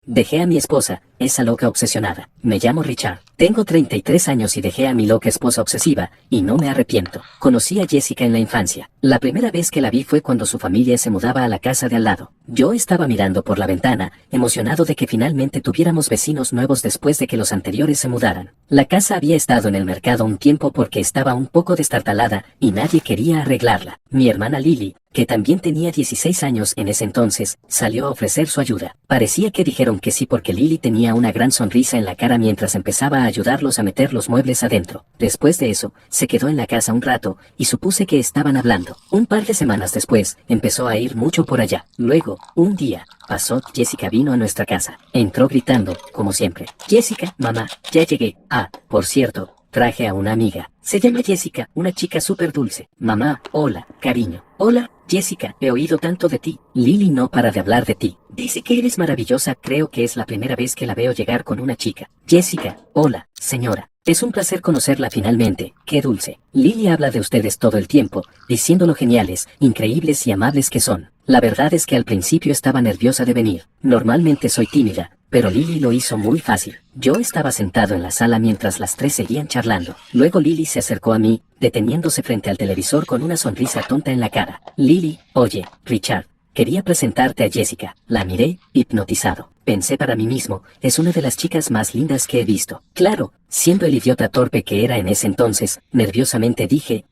Dejé a mi esposa, esa loca obsesionada. Me llamo Richard. Tengo 33 años y dejé a mi loca esposa obsesiva, y no me arrepiento. Conocí a Jessica en la infancia. La primera vez que la vi fue cuando su familia se mudaba a la casa de al lado. Yo estaba mirando por la ventana, emocionado de que finalmente tuviéramos vecinos nuevos después de que los anteriores se mudaran. La casa había estado en el mercado un tiempo porque estaba un poco destartalada y nadie quería arreglarla. Mi hermana Lily, que también tenía 16 años en ese entonces, salió a ofrecer su ayuda. Parecía que dijeron que sí porque Lily tenía una gran sonrisa en la cara mientras empezaba a ayudarlos a meter los muebles adentro. Después de eso, se quedó en la casa un rato y supuse que estaban hablando. Un par de semanas después, empezó a ir mucho por allá. Luego, un día, pasó, Jessica vino a nuestra casa. Entró gritando, como siempre. Jessica, mamá, ya llegué. Ah, por cierto, traje a una amiga. Se llama Jessica, una chica súper dulce. Mamá, hola, cariño. Hola, Jessica, he oído tanto de ti. Lily no para de hablar de ti. Dice que eres maravillosa, creo que es la primera vez que la veo llegar con una chica. Jessica, hola, señora. Es un placer conocerla finalmente, qué dulce. Lily habla de ustedes todo el tiempo, diciendo lo geniales, increíbles y amables que son. La verdad es que al principio estaba nerviosa de venir. Normalmente soy tímida, pero Lily lo hizo muy fácil. Yo estaba sentado en la sala mientras las tres seguían charlando. Luego Lily se acercó a mí, deteniéndose frente al televisor con una sonrisa tonta en la cara. Lily, oye, Richard, quería presentarte a Jessica. La miré, hipnotizado. Pensé para mí mismo, es una de las chicas más lindas que he visto. Claro, siendo el idiota torpe que era en ese entonces, nerviosamente dije,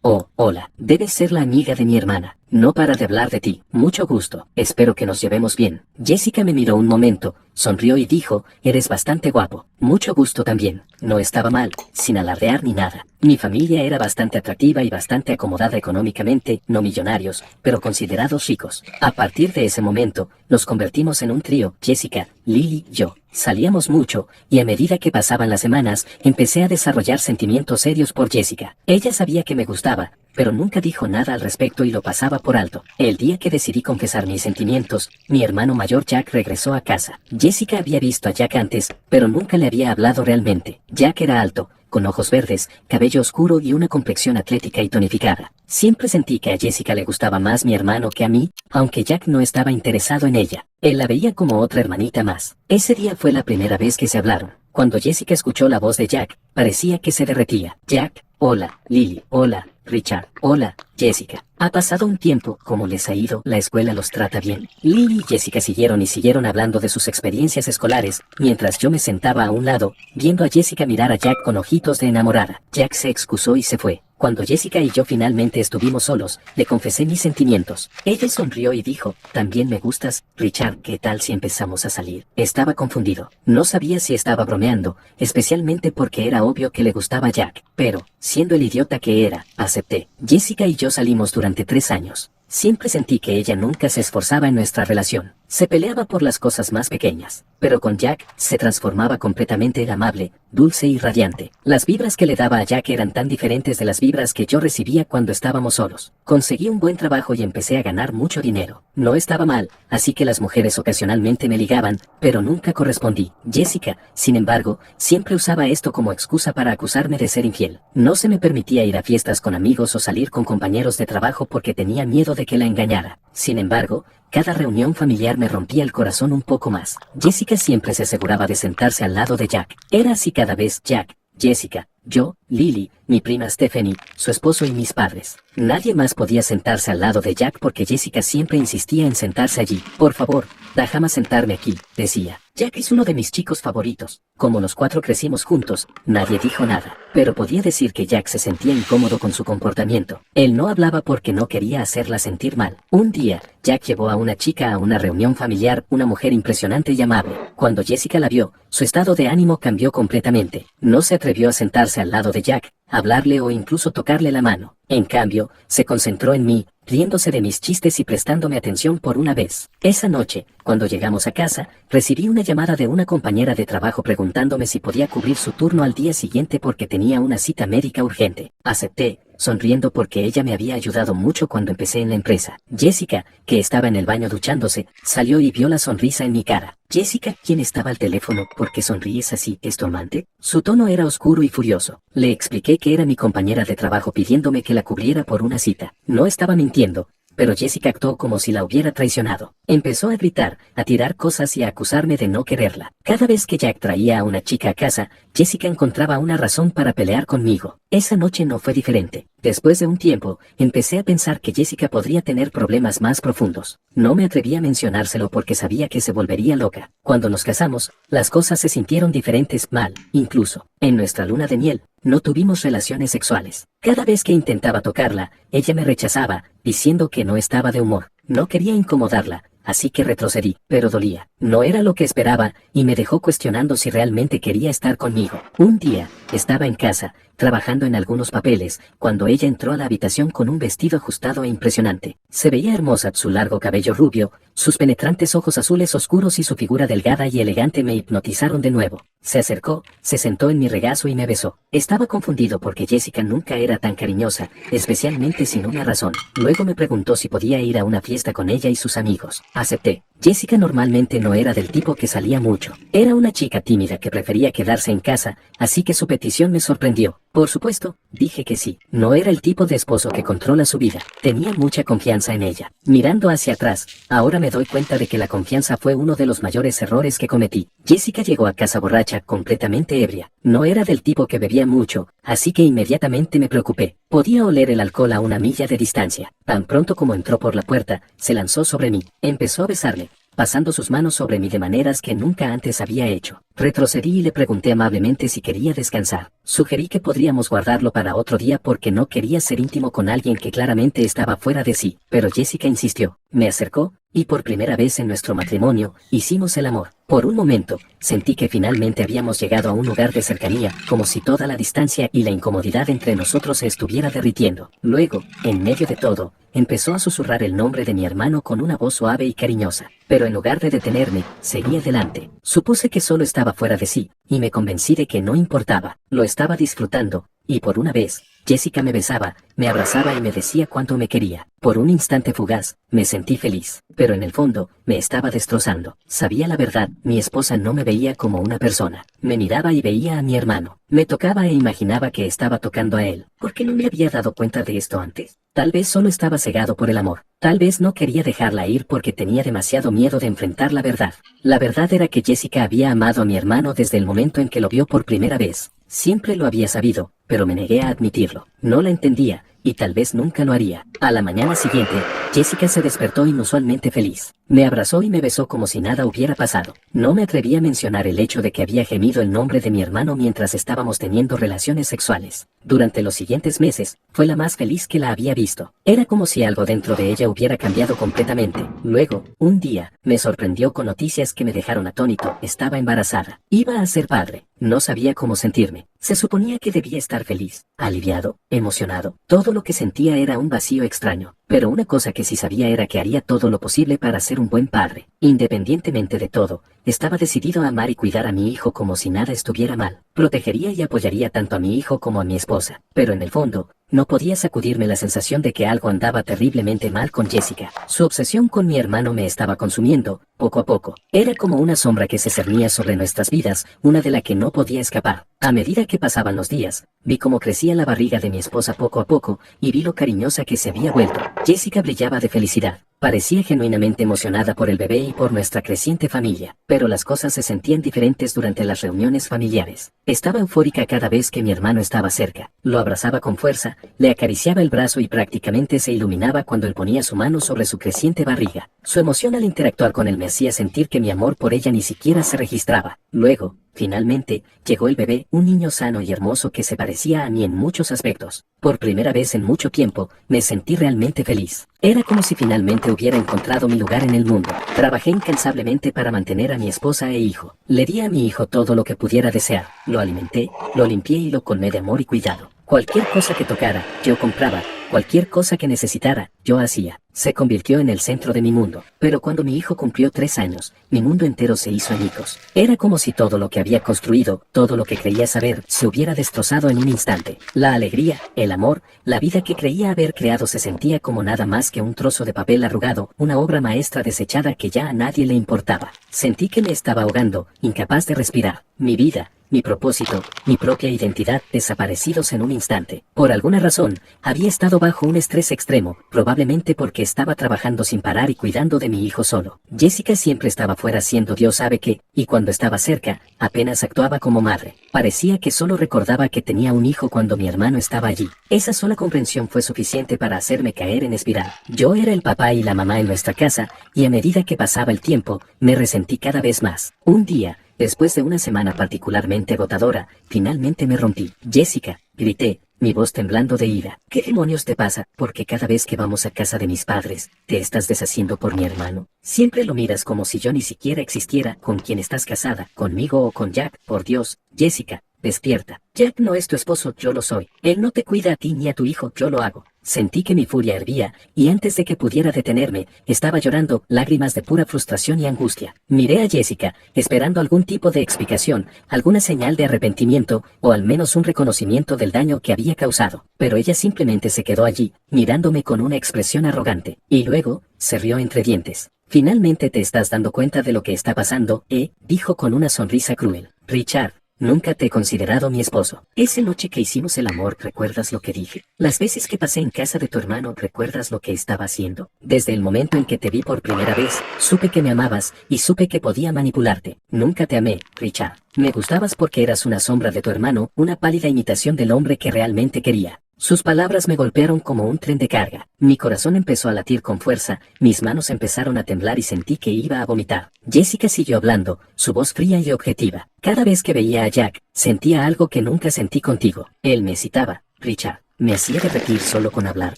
oh, hola, debes ser la amiga de mi hermana. No para de hablar de ti. Mucho gusto. Espero que nos llevemos bien. Jessica me miró un momento, sonrió y dijo, eres bastante guapo. Mucho gusto también. No estaba mal, sin alardear ni nada. Mi familia era bastante atractiva y bastante acomodada económicamente, no millonarios, pero considerados ricos. A partir de ese momento, nos convertimos en un trío, Jessica, Lily y yo. Salíamos mucho, y a medida que pasaban las semanas, empecé a desarrollar sentimientos serios por Jessica. Ella sabía que me gustaba, pero nunca dijo nada al respecto y lo pasaba por alto. El día que decidí confesar mis sentimientos, mi hermano mayor Jack regresó a casa. Jessica había visto a Jack antes, pero nunca le había hablado realmente. Jack era alto, con ojos verdes, cabello oscuro y una complexión atlética y tonificada. Siempre sentí que a Jessica le gustaba más mi hermano que a mí, aunque Jack no estaba interesado en ella. Él la veía como otra hermanita más. Ese día fue la primera vez que se hablaron. Cuando Jessica escuchó la voz de Jack, parecía que se derretía. Jack, hola, Lily, hola, Richard, hola, Jessica. Ha pasado un tiempo, ¿cómo les ha ido? ¿La escuela los trata bien? Lily y Jessica siguieron hablando de sus experiencias escolares, mientras yo me sentaba a un lado, viendo a Jessica mirar a Jack con ojitos de enamorada. Jack se excusó y se fue. Cuando Jessica y yo finalmente estuvimos solos, le confesé mis sentimientos. Ella sonrió y dijo, también me gustas, Richard, ¿qué tal si empezamos a salir? Estaba confundido. No sabía si estaba bromeando, especialmente porque era obvio que le gustaba Jack. Pero, siendo el idiota que era, acepté. Jessica y yo salimos durante 3 años. Siempre sentí que ella nunca se esforzaba en nuestra relación. Se peleaba por las cosas más pequeñas, pero con Jack se transformaba completamente en amable, dulce y radiante. Las vibras que le daba a Jack eran tan diferentes de las vibras que yo recibía cuando estábamos solos. Conseguí un buen trabajo y empecé a ganar mucho dinero. No estaba mal, así que las mujeres ocasionalmente me ligaban, pero nunca correspondí. Jessica, sin embargo, siempre usaba esto como excusa para acusarme de ser infiel. No se me permitía ir a fiestas con amigos o salir con compañeros de trabajo porque tenía miedo de que la engañara. Sin embargo, cada reunión familiar me rompía el corazón un poco más. Jessica siempre se aseguraba de sentarse al lado de Jack. Era así cada vez: Jack, Jessica, yo, Lily, mi prima Stephanie, su esposo y mis padres. Nadie más podía sentarse al lado de Jack porque Jessica siempre insistía en sentarse allí. Por favor, déjame sentarme aquí, decía. Jack es uno de mis chicos favoritos. Como los 4 crecimos juntos, nadie dijo nada, pero podía decir que Jack se sentía incómodo con su comportamiento. Él no hablaba porque no quería hacerla sentir mal. Un día, Jack llevó a una chica a una reunión familiar, una mujer impresionante y amable. Cuando Jessica la vio, su estado de ánimo cambió completamente. No se atrevió a sentarse al lado de Jack, hablarle o incluso tocarle la mano. En cambio, se concentró en mí, riéndose de mis chistes y prestándome atención por una vez. Esa noche, cuando llegamos a casa, recibí una llamada de una compañera de trabajo preguntándome si podía cubrir su turno al día siguiente porque tenía una cita médica urgente. Acepté, sonriendo porque ella me había ayudado mucho cuando empecé en la empresa. Jessica, que estaba en el baño duchándose, salió y vio la sonrisa en mi cara. Jessica, ¿quién estaba al teléfono? ¿Por qué sonríes así? ¿Es tu amante? Su tono era oscuro y furioso. Le expliqué que era mi compañera de trabajo pidiéndome que la cubriera por una cita. No estaba mintiendo. pero Jessica actuó como si la hubiera traicionado. Empezó a gritar, a tirar cosas y a acusarme de no quererla. Cada vez que Jack traía a una chica a casa, Jessica encontraba una razón para pelear conmigo. Esa noche no fue diferente. Después de un tiempo, empecé a pensar que Jessica podría tener problemas más profundos. No me atreví a mencionárselo porque sabía que se volvería loca. Cuando nos casamos, las cosas se sintieron diferentes, mal. Incluso, en nuestra luna de miel, no tuvimos relaciones sexuales. Cada vez que intentaba tocarla, ella me rechazaba, diciendo que no estaba de humor. No quería incomodarla, así que retrocedí, pero dolía. No era lo que esperaba, y me dejó cuestionando si realmente quería estar conmigo. Un día, estaba en casa, trabajando en algunos papeles, cuando ella entró a la habitación con un vestido ajustado e impresionante. Se veía hermosa, su largo cabello rubio, sus penetrantes ojos azules oscuros y su figura delgada y elegante me hipnotizaron de nuevo. Se acercó, se sentó en mi regazo y me besó. Estaba confundido porque Jessica nunca era tan cariñosa, especialmente sin una razón. Luego me preguntó si podía ir a una fiesta con ella y sus amigos. Acepté. Jessica normalmente no era del tipo que salía mucho. Era una chica tímida que prefería quedarse en casa, así que su petición me sorprendió. Por supuesto, dije que sí. No era el tipo de esposo que controla su vida. Tenía mucha confianza en ella. Mirando hacia atrás, ahora me doy cuenta de que la confianza fue uno de los mayores errores que cometí. Jessica llegó a casa borracha, completamente ebria. No era del tipo que bebía mucho, así que inmediatamente me preocupé. Podía oler el alcohol a una milla de distancia. Tan pronto como entró por la puerta, se lanzó sobre mí. Empezó a besarme, pasando sus manos sobre mí de maneras que nunca antes había hecho. Retrocedí y le pregunté amablemente si quería descansar. Sugerí que podríamos guardarlo para otro día porque no quería ser íntimo con alguien que claramente estaba fuera de sí, pero Jessica insistió. Me acercó, y por primera vez en nuestro matrimonio, hicimos el amor. Por un momento, sentí que finalmente habíamos llegado a un lugar de cercanía, como si toda la distancia y la incomodidad entre nosotros se estuviera derritiendo. Luego, en medio de todo, empezó a susurrar el nombre de mi hermano con una voz suave y cariñosa. Pero en lugar de detenerme, seguí adelante. Supuse que solo estaba fuera de sí, y me convencí de que no importaba. Lo estaba disfrutando, y por una vez, Jessica me besaba, me abrazaba y me decía cuánto me quería. Por un instante fugaz, me sentí feliz, pero en el fondo, me estaba destrozando. Sabía la verdad, mi esposa no me veía como una persona. Me miraba y veía a mi hermano. Me tocaba e imaginaba que estaba tocando a él. ¿Por qué no me había dado cuenta de esto antes? Tal vez solo estaba cegado por el amor. Tal vez no quería dejarla ir porque tenía demasiado miedo de enfrentar la verdad. La verdad era que Jessica había amado a mi hermano desde el momento en que lo vio por primera vez. Siempre lo había sabido, pero me negué a admitirlo. No la entendía, y tal vez nunca lo haría. A la mañana siguiente, Jessica se despertó inusualmente feliz. Me abrazó y me besó como si nada hubiera pasado. No me atreví a mencionar el hecho de que había gemido el nombre de mi hermano mientras estábamos teniendo relaciones sexuales. Durante los siguientes meses, fue la más feliz que la había visto. Era como si algo dentro de ella hubiera cambiado completamente. Luego, un día, me sorprendió con noticias que me dejaron atónito. Estaba embarazada. Iba a ser padre. No sabía cómo sentirme. Se suponía que debía estar feliz, aliviado, emocionado. Todo lo que sentía era un vacío extraño. Pero una cosa que sí sabía era que haría todo lo posible para ser un buen padre. Independientemente de todo, estaba decidido a amar y cuidar a mi hijo como si nada estuviera mal. Protegería y apoyaría tanto a mi hijo como a mi esposa. Pero en el fondo, no podía sacudirme la sensación de que algo andaba terriblemente mal con Jessica. Su obsesión con mi hermano me estaba consumiendo, poco a poco. Era como una sombra que se cernía sobre nuestras vidas, una de la que no podía escapar. A medida que pasaban los días, vi cómo crecía la barriga de mi esposa poco a poco, y vi lo cariñosa que se había vuelto. Jessica brillaba de felicidad. Parecía genuinamente emocionada por el bebé y por nuestra creciente familia, pero las cosas se sentían diferentes durante las reuniones familiares. Estaba eufórica cada vez que mi hermano estaba cerca. Lo abrazaba con fuerza, le acariciaba el brazo y prácticamente se iluminaba cuando él ponía su mano sobre su creciente barriga. Su emoción al interactuar con él me hacía sentir que mi amor por ella ni siquiera se registraba. Luego, finalmente, llegó el bebé, un niño sano y hermoso que se parecía a mí en muchos aspectos. Por primera vez en mucho tiempo, me sentí realmente feliz. Era como si finalmente hubiera encontrado mi lugar en el mundo. Trabajé incansablemente para mantener a mi esposa e hijo. Le di a mi hijo todo lo que pudiera desear. Lo alimenté, lo limpié y lo colmé de amor y cuidado. Cualquier cosa que tocara, yo compraba. Cualquier cosa que necesitara, yo hacía. Se convirtió en el centro de mi mundo. Pero cuando mi hijo cumplió 3 años, mi mundo entero se hizo añicos. Era como si todo lo que había construido, todo lo que creía saber, se hubiera destrozado en un instante. La alegría, el amor, la vida que creía haber creado se sentía como nada más que un trozo de papel arrugado, una obra maestra desechada que ya a nadie le importaba. Sentí que me estaba ahogando, incapaz de respirar. Mi vida, mi propósito, mi propia identidad desaparecidos en un instante. Por alguna razón, había estado bajo un estrés extremo, probablemente porque estaba trabajando sin parar y cuidando de mi hijo solo. Jessica siempre estaba fuera haciendo Dios sabe qué, y cuando estaba cerca, apenas actuaba como madre. Parecía que solo recordaba que tenía un hijo cuando mi hermano estaba allí. Esa sola comprensión fue suficiente para hacerme caer en espiral. Yo era el papá y la mamá en nuestra casa, y a medida que pasaba el tiempo, me resentí cada vez más. Un día, después de una semana particularmente agotadora, finalmente me rompí. Jessica, grité, mi voz temblando de ira. ¿Qué demonios te pasa? Porque cada vez que vamos a casa de mis padres, te estás deshaciendo por mi hermano. Siempre lo miras como si yo ni siquiera existiera. ¿Con quién estás casada? ¿Conmigo o con Jack? Por Dios, Jessica, despierta. Jack no es tu esposo, yo lo soy. Él no te cuida a ti ni a tu hijo, yo lo hago. Sentí que mi furia hervía, y antes de que pudiera detenerme, estaba llorando, lágrimas de pura frustración y angustia. Miré a Jessica, esperando algún tipo de explicación, alguna señal de arrepentimiento, o al menos un reconocimiento del daño que había causado. Pero ella simplemente se quedó allí, mirándome con una expresión arrogante, y luego, se rió entre dientes. Finalmente te estás dando cuenta de lo que está pasando, dijo con una sonrisa cruel. Richard, nunca te he considerado mi esposo. Esa noche que hicimos el amor, ¿recuerdas lo que dije? Las veces que pasé en casa de tu hermano, ¿recuerdas lo que estaba haciendo? Desde el momento en que te vi por primera vez, supe que me amabas, y supe que podía manipularte. Nunca te amé, Richard. Me gustabas porque eras una sombra de tu hermano, una pálida imitación del hombre que realmente quería. Sus palabras me golpearon como un tren de carga. Mi corazón empezó a latir con fuerza, mis manos empezaron a temblar y sentí que iba a vomitar. Jessica siguió hablando, su voz fría y objetiva. Cada vez que veía a Jack, sentía algo que nunca sentí contigo. Él me excitaba, Richard. Me hacía derretir solo con hablar.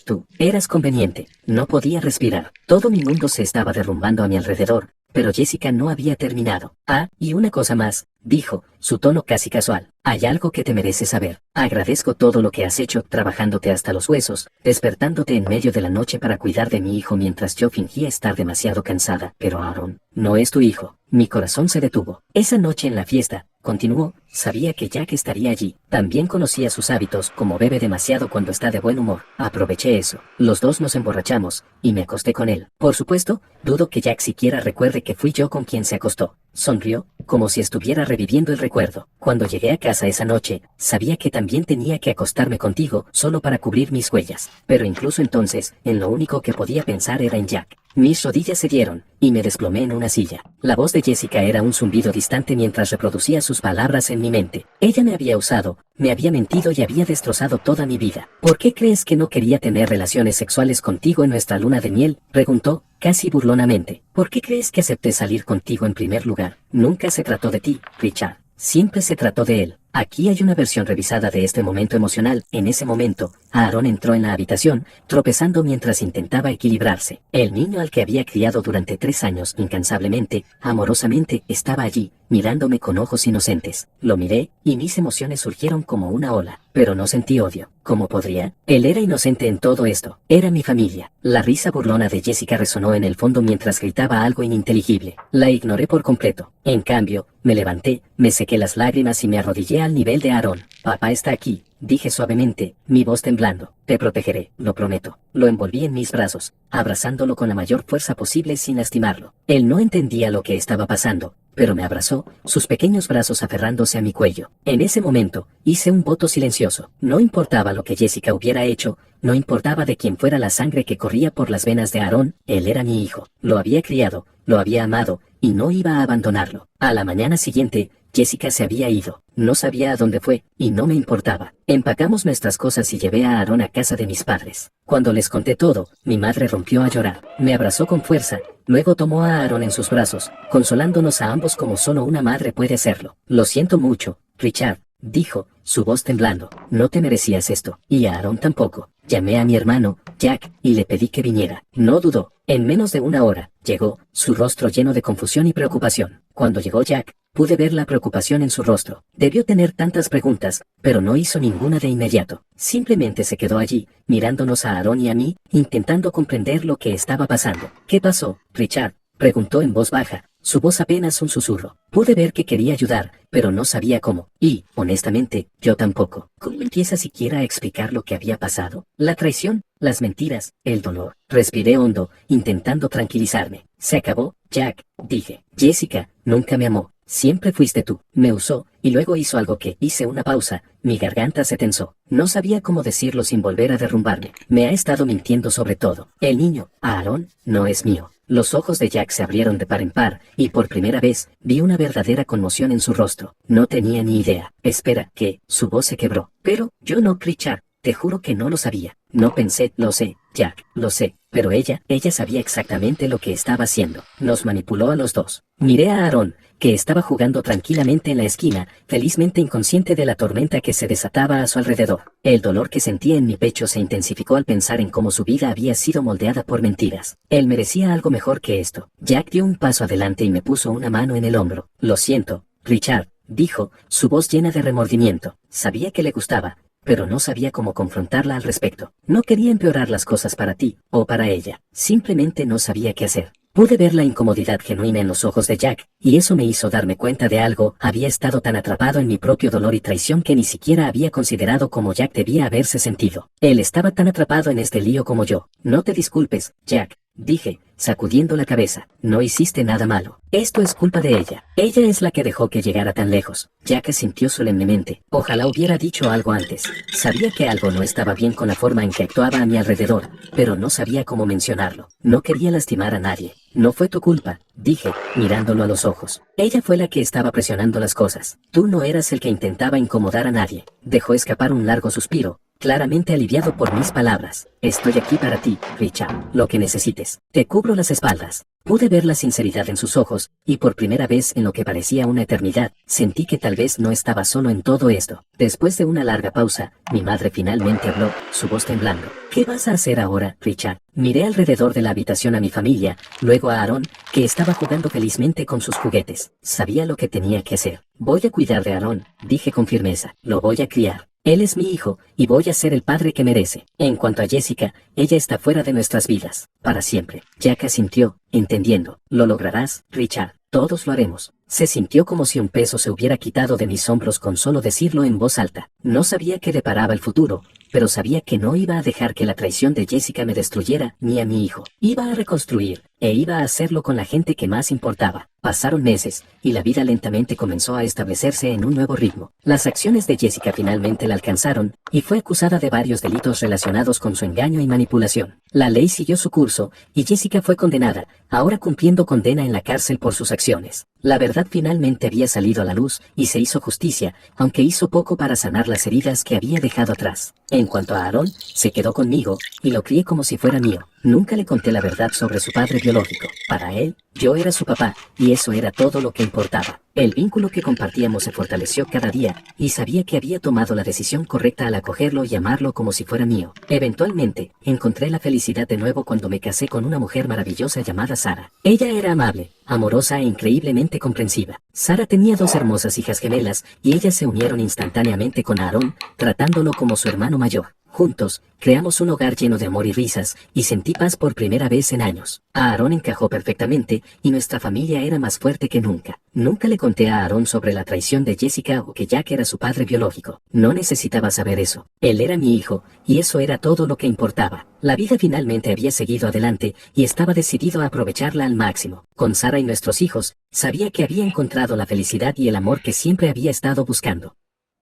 Tú eras conveniente. No podía respirar. Todo mi mundo se estaba derrumbando a mi alrededor. Pero Jessica no había terminado. Ah, y una cosa más, dijo, su tono casi casual. Hay algo que te mereces saber. Agradezco todo lo que has hecho, trabajándote hasta los huesos, despertándote en medio de la noche para cuidar de mi hijo mientras yo fingía estar demasiado cansada. Pero Aaron, no es tu hijo. Mi corazón se detuvo. Esa noche en la fiesta, continuó, sabía que Jack estaría allí. También conocía sus hábitos, como bebe demasiado cuando está de buen humor. Aproveché eso. Los dos nos emborrachamos, y me acosté con él. Por supuesto, dudo que Jack siquiera recuerde que fui yo con quien se acostó. Sonrió, como si estuviera reviviendo el recuerdo. Cuando llegué a casa esa noche, sabía que también tenía que acostarme contigo, solo para cubrir mis huellas. Pero incluso entonces, en lo único que podía pensar era en Jack. Mis rodillas se dieron, y me desplomé en una silla. La voz de Jessica era un zumbido distante mientras reproducía sus palabras en mi mente. Ella me había usado, me había mentido y había destrozado toda mi vida. ¿Por qué crees que no quería tener relaciones sexuales contigo en nuestra luna de miel? Preguntó, casi burlonamente. ¿Por qué crees que acepté salir contigo en primer lugar? Nunca se trató de ti, Richard. Siempre se trató de él. Aquí hay una versión revisada de este momento emocional. En ese momento, Aaron entró en la habitación, tropezando mientras intentaba equilibrarse. El niño al que había criado durante 3 años, incansablemente, amorosamente, estaba allí, mirándome con ojos inocentes. Lo miré, y mis emociones surgieron como una ola, pero no sentí odio. ¿Cómo podría? Él era inocente en todo esto. Era mi familia. La risa burlona de Jessica resonó en el fondo mientras gritaba algo ininteligible. La ignoré por completo. En cambio, me levanté, me sequé las lágrimas y me arrodillé al nivel de Aaron. Papá está aquí, dije suavemente, mi voz temblando. Te protegeré, lo prometo. Lo envolví en mis brazos, abrazándolo con la mayor fuerza posible sin lastimarlo. Él no entendía lo que estaba pasando, pero me abrazó, sus pequeños brazos aferrándose a mi cuello. En ese momento, hice un voto silencioso. No importaba lo que Jessica hubiera hecho, no importaba de quién fuera la sangre que corría por las venas de Aaron, él era mi hijo. Lo había criado, lo había amado, y no iba a abandonarlo. A la mañana siguiente, Jessica se había ido. No sabía a dónde fue, y no me importaba. Empacamos nuestras cosas y llevé a Aaron a casa de mis padres. Cuando les conté todo, mi madre rompió a llorar. Me abrazó con fuerza, luego tomó a Aaron en sus brazos, consolándonos a ambos como solo una madre puede hacerlo. Lo siento mucho, Richard, dijo, su voz temblando. No te merecías esto, y a Aaron tampoco. Llamé a mi hermano, Jack, y le pedí que viniera. No dudó. En menos de una hora, llegó, su rostro lleno de confusión y preocupación. Cuando llegó Jack, pude ver la preocupación en su rostro. Debió tener tantas preguntas, pero no hizo ninguna de inmediato. Simplemente se quedó allí, mirándonos a Aaron y a mí, intentando comprender lo que estaba pasando. ¿Qué pasó, Richard? Preguntó en voz baja, su voz apenas un susurro. Pude ver que quería ayudar, pero no sabía cómo. Y, honestamente, yo tampoco. ¿Cómo empieza siquiera a explicar lo que había pasado? La traición, las mentiras, el dolor. Respiré hondo, intentando tranquilizarme. ¿Se acabó, Jack? Dije. Jessica nunca me amó. Siempre fuiste tú. Me usó, y luego hizo algo que, hice una pausa, mi garganta se tensó. No sabía cómo decirlo sin volver a derrumbarme. Me ha estado mintiendo sobre todo. El niño, Aaron, no es mío. Los ojos de Jack se abrieron de par en par, y por primera vez, vi una verdadera conmoción en su rostro. No tenía ni idea. Espera, que, su voz se quebró. Pero, yo no, Richard. Te juro que no lo sabía. No pensé, lo sé, Jack, lo sé. Pero ella sabía exactamente lo que estaba haciendo. Nos manipuló a los dos. Miré a Aaron, que estaba jugando tranquilamente en la esquina, felizmente inconsciente de la tormenta que se desataba a su alrededor. El dolor que sentía en mi pecho se intensificó al pensar en cómo su vida había sido moldeada por mentiras. Él merecía algo mejor que esto. Jack dio un paso adelante y me puso una mano en el hombro. Lo siento, Richard, dijo, su voz llena de remordimiento. Sabía que le gustaba, pero no sabía cómo confrontarla al respecto. No quería empeorar las cosas para ti, o para ella. Simplemente no sabía qué hacer. Pude ver la incomodidad genuina en los ojos de Jack, y eso me hizo darme cuenta de algo. Había estado tan atrapado en mi propio dolor y traición que ni siquiera había considerado cómo Jack debía haberse sentido. Él estaba tan atrapado en este lío como yo. No te disculpes, Jack, dije, sacudiendo la cabeza. No hiciste nada malo. Esto es culpa de ella. Ella es la que dejó que llegara tan lejos. Jack asintió solemnemente. Ojalá hubiera dicho algo antes. Sabía que algo no estaba bien con la forma en que actuaba a mi alrededor, pero no sabía cómo mencionarlo. No quería lastimar a nadie. No fue tu culpa, dije, mirándolo a los ojos. Ella fue la que estaba presionando las cosas. Tú no eras el que intentaba incomodar a nadie. Dejó escapar un largo suspiro, claramente aliviado por mis palabras. Estoy aquí para ti, Richard, lo que necesites. Te cubro las espaldas. Pude ver la sinceridad en sus ojos, y por primera vez en lo que parecía una eternidad, sentí que tal vez no estaba solo en todo esto. Después de una larga pausa, mi madre finalmente habló, su voz temblando. ¿Qué vas a hacer ahora, Richard? Miré alrededor de la habitación a mi familia, luego a Aaron, que estaba jugando felizmente con sus juguetes. Sabía lo que tenía que hacer. Voy a cuidar de Aaron, dije con firmeza. Lo voy a criar. Él es mi hijo, y voy a ser el padre que merece. En cuanto a Jessica, ella está fuera de nuestras vidas, para siempre. Jack asintió, entendiendo. Lo lograrás, Richard. Todos lo haremos. Se sintió como si un peso se hubiera quitado de mis hombros con solo decirlo en voz alta. No sabía qué deparaba el futuro, pero sabía que no iba a dejar que la traición de Jessica me destruyera, ni a mi hijo. Iba a reconstruir, e iba a hacerlo con la gente que más importaba. Pasaron meses, y la vida lentamente comenzó a establecerse en un nuevo ritmo. Las acciones de Jessica finalmente la alcanzaron, y fue acusada de varios delitos relacionados con su engaño y manipulación. La ley siguió su curso, y Jessica fue condenada, ahora cumpliendo condena en la cárcel por sus acciones. La verdad finalmente había salido a la luz, y se hizo justicia, aunque hizo poco para sanar las heridas que había dejado atrás. En cuanto a Aaron, se quedó conmigo, y lo crié como si fuera mío. Nunca le conté la verdad sobre su padre biológico. Para él, yo era su papá, y eso era todo lo que importaba. El vínculo que compartíamos se fortaleció cada día, y sabía que había tomado la decisión correcta al acogerlo y amarlo como si fuera mío. Eventualmente, encontré la felicidad de nuevo cuando me casé con una mujer maravillosa llamada Sara. Ella era amable, amorosa e increíblemente comprensiva. Sara tenía 2 hermosas hijas gemelas, y ellas se unieron instantáneamente con Aaron, tratándolo como su hermano mayor. Juntos, creamos un hogar lleno de amor y risas, y sentí paz por primera vez en años. Aaron encajó perfectamente, y nuestra familia era más fuerte que nunca. Nunca le conté a Aaron sobre la traición de Jessica o que Jack era su padre biológico. No necesitaba saber eso. Él era mi hijo, y eso era todo lo que importaba. La vida finalmente había seguido adelante, y estaba decidido a aprovecharla al máximo. Con Sara y nuestros hijos, sabía que había encontrado la felicidad y el amor que siempre había estado buscando.